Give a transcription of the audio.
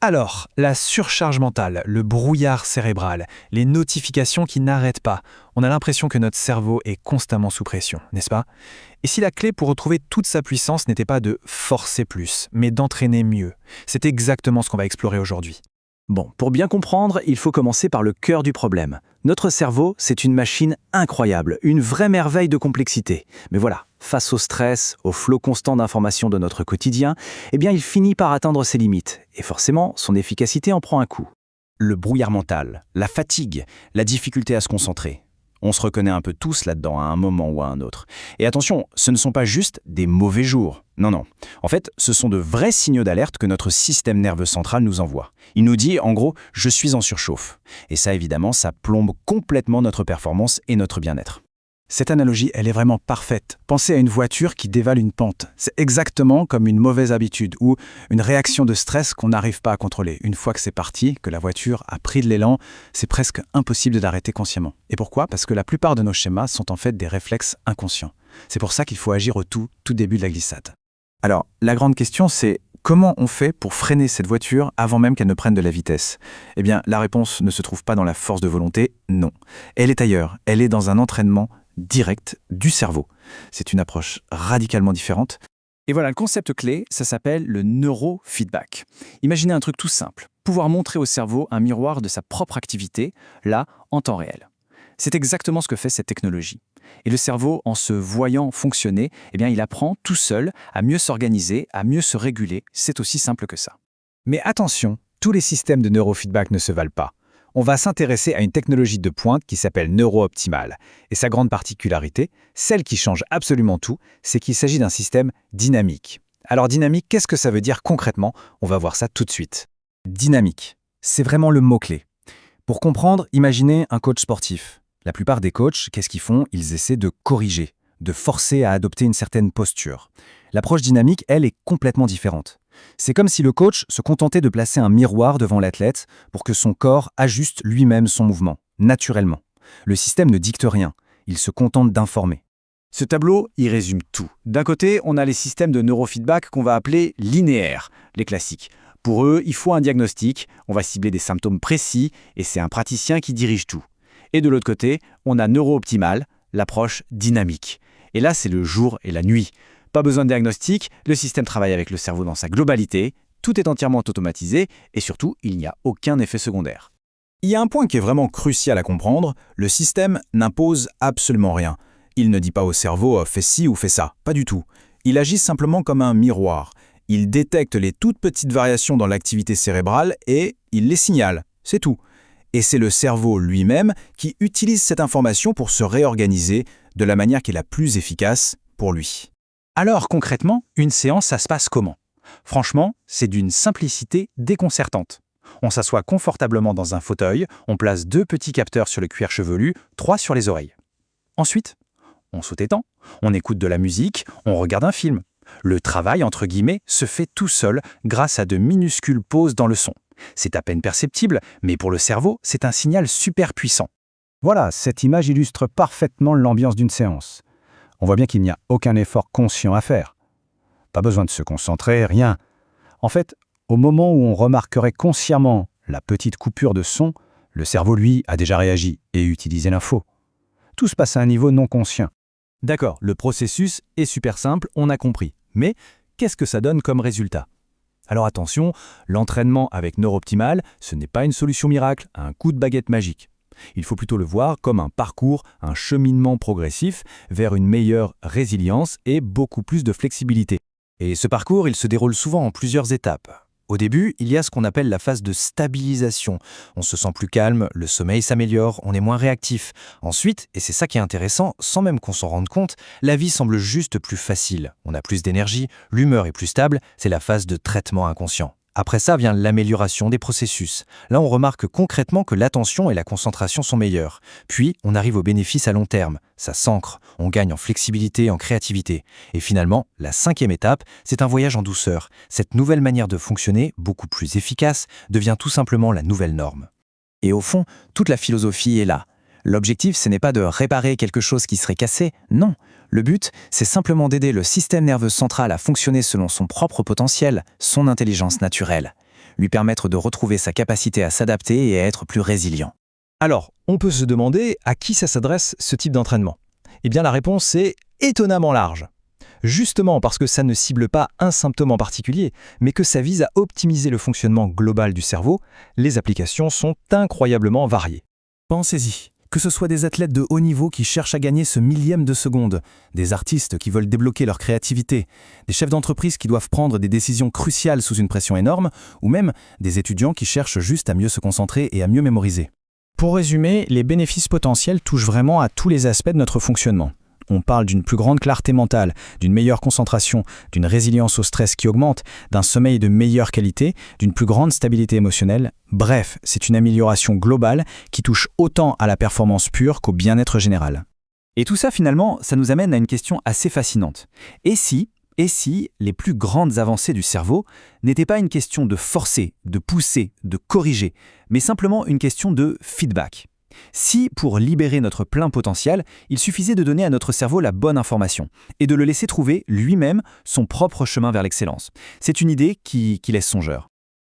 Alors, la surcharge mentale, le brouillard cérébral, les notifications qui n'arrêtent pas, on a l'impression que notre cerveau est constamment sous pression, n'est-ce pas? Et si la clé pour retrouver toute sa puissance n'était pas de forcer plus, mais d'entraîner mieux? C'est exactement ce qu'on va explorer aujourd'hui. Bon, pour bien comprendre, il faut commencer par le cœur du problème. Notre cerveau, c'est une machine incroyable, une vraie merveille de complexité. Mais voilà, face au stress, au flot constant d'informations de notre quotidien, eh bien il finit par atteindre ses limites. Et forcément, son efficacité en prend un coup. Le brouillard mental, la fatigue, la difficulté à se concentrer. On se reconnaît un peu tous là-dedans à un moment ou à un autre. Et attention, ce ne sont pas juste des mauvais jours. Non, non. En fait, ce sont de vrais signaux d'alerte que notre système nerveux central nous envoie. Il nous dit, en gros, « je suis en surchauffe ». Et ça, évidemment, ça plombe complètement notre performance et notre bien-être. Cette analogie, elle est vraiment parfaite. Pensez à une voiture qui dévale une pente. C'est exactement comme une mauvaise habitude ou une réaction de stress qu'on n'arrive pas à contrôler. Une fois que c'est parti, que la voiture a pris de l'élan, c'est presque impossible de l'arrêter consciemment. Et pourquoi? Parce que la plupart de nos schémas sont en fait des réflexes inconscients. C'est pour ça qu'il faut agir au tout début de la glissade. Alors, la grande question, c'est comment on fait pour freiner cette voiture avant même qu'elle ne prenne de la vitesse? Eh bien, la réponse ne se trouve pas dans la force de volonté, non. Elle est ailleurs, elle est dans un entraînement direct du cerveau. C'est une approche radicalement différente. Et voilà, le concept clé, ça s'appelle le neurofeedback. Imaginez un truc tout simple, pouvoir montrer au cerveau un miroir de sa propre activité, là, en temps réel. C'est exactement ce que fait cette technologie. Et le cerveau, en se voyant fonctionner, eh bien, il apprend tout seul à mieux s'organiser, à mieux se réguler. C'est aussi simple que ça. Mais attention, tous les systèmes de neurofeedback ne se valent pas. On va s'intéresser à une technologie de pointe qui s'appelle NeuroOptimal. Et sa grande particularité, celle qui change absolument tout, c'est qu'il s'agit d'un système dynamique. Alors dynamique, qu'est-ce que ça veut dire concrètement? On va voir ça tout de suite. Dynamique, c'est vraiment le mot-clé. Pour comprendre, imaginez un coach sportif. La plupart des coachs, qu'est-ce qu'ils font? Ils essaient de corriger, de forcer à adopter une certaine posture. L'approche dynamique, elle, est complètement différente. C'est comme si le coach se contentait de placer un miroir devant l'athlète pour que son corps ajuste lui-même son mouvement, naturellement. Le système ne dicte rien, il se contente d'informer. Ce tableau, il résume tout. D'un côté, on a les systèmes de neurofeedback qu'on va appeler linéaires, les classiques. Pour eux, il faut un diagnostic, on va cibler des symptômes précis et c'est un praticien qui dirige tout. Et de l'autre côté, on a NeuroOptimal, l'approche dynamique. Et là, c'est le jour et la nuit. Pas besoin de diagnostic, le système travaille avec le cerveau dans sa globalité, tout est entièrement automatisé et surtout, il n'y a aucun effet secondaire. Il y a un point qui est vraiment crucial à comprendre, le système n'impose absolument rien. Il ne dit pas au cerveau « fais ci ou fais ça », pas du tout. Il agit simplement comme un miroir. Il détecte les toutes petites variations dans l'activité cérébrale et il les signale, c'est tout. Et c'est le cerveau lui-même qui utilise cette information pour se réorganiser de la manière qui est la plus efficace pour lui. Alors concrètement, une séance, ça se passe comment? Franchement, c'est d'une simplicité déconcertante. On s'assoit confortablement dans un fauteuil, on place 2 petits capteurs sur le cuir chevelu, 3 sur les oreilles. Ensuite, on s'auto-étend, on écoute de la musique, on regarde un film. Le travail, entre guillemets, se fait tout seul grâce à de minuscules pauses dans le son. C'est à peine perceptible, mais pour le cerveau, c'est un signal super puissant. Voilà, cette image illustre parfaitement l'ambiance d'une séance. On voit bien qu'il n'y a aucun effort conscient à faire. Pas besoin de se concentrer, rien. En fait, au moment où on remarquerait consciemment la petite coupure de son, le cerveau, lui, a déjà réagi et utilisé l'info. Tout se passe à un niveau non conscient. D'accord, le processus est super simple, on a compris. Mais qu'est-ce que ça donne comme résultat? Alors attention, l'entraînement avec NeuroOptimal, ce n'est pas une solution miracle, un coup de baguette magique. Il faut plutôt le voir comme un parcours, un cheminement progressif vers une meilleure résilience et beaucoup plus de flexibilité. Et ce parcours, il se déroule souvent en plusieurs étapes. Au début, il y a ce qu'on appelle la phase de stabilisation. On se sent plus calme, le sommeil s'améliore, on est moins réactif. Ensuite, et c'est ça qui est intéressant, sans même qu'on s'en rende compte, la vie semble juste plus facile. On a plus d'énergie, l'humeur est plus stable, c'est la phase de traitement inconscient. Après ça vient l'amélioration des processus. Là, on remarque concrètement que l'attention et la concentration sont meilleures. Puis, on arrive aux bénéfices à long terme. Ça s'ancre, on gagne en flexibilité, en créativité. Et finalement, la 5e étape, c'est un voyage en douceur. Cette nouvelle manière de fonctionner, beaucoup plus efficace, devient tout simplement la nouvelle norme. Et au fond, toute la philosophie est là. L'objectif, ce n'est pas de réparer quelque chose qui serait cassé, non. Le but, c'est simplement d'aider le système nerveux central à fonctionner selon son propre potentiel, son intelligence naturelle. lui permettre de retrouver sa capacité à s'adapter et à être plus résilient. Alors, on peut se demander à qui ça s'adresse ce type d'entraînement. Eh bien, la réponse est étonnamment large. Justement parce que ça ne cible pas un symptôme en particulier, mais que ça vise à optimiser le fonctionnement global du cerveau, les applications sont incroyablement variées. Pensez-y. Que ce soit des athlètes de haut niveau qui cherchent à gagner ce millième de seconde, des artistes qui veulent débloquer leur créativité, des chefs d'entreprise qui doivent prendre des décisions cruciales sous une pression énorme, ou même des étudiants qui cherchent juste à mieux se concentrer et à mieux mémoriser. Pour résumer, les bénéfices potentiels touchent vraiment à tous les aspects de notre fonctionnement. On parle d'une plus grande clarté mentale, d'une meilleure concentration, d'une résilience au stress qui augmente, d'un sommeil de meilleure qualité, d'une plus grande stabilité émotionnelle. Bref, c'est une amélioration globale qui touche autant à la performance pure qu'au bien-être général. Et tout ça, finalement, ça nous amène à une question assez fascinante. Et si les plus grandes avancées du cerveau n'étaient pas une question de forcer, de pousser, de corriger, mais simplement une question de feedback ? Si, pour libérer notre plein potentiel, il suffisait de donner à notre cerveau la bonne information et de le laisser trouver lui-même son propre chemin vers l'excellence. C'est une idée qui laisse songeur.